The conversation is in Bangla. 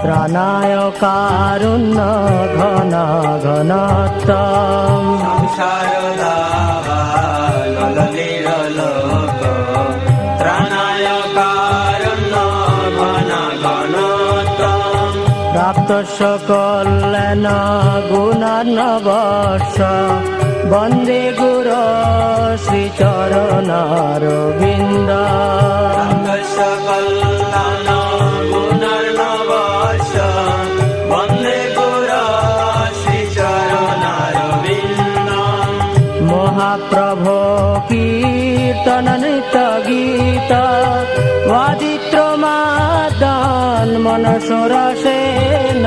ত্রাণায় কারুণ্য ঘন ঘনত্বম সংসার দাবানলীর লোক ত্রাণায় কারুণ্য ঘন ঘনত্বম প্রাপ্তস্য কল্যাণ গুণার্ণবস্য বন্দে গুরু শ্রীচরণারবিন্দ রামস্য কল্যাণ গুণার্ণবস্য বন্দে গুরু শ্রীচরণারবিন্দ মহাপ্রভো কীর্তন নৃত্য গীত বাদিত্র মাদন মনসুরসেন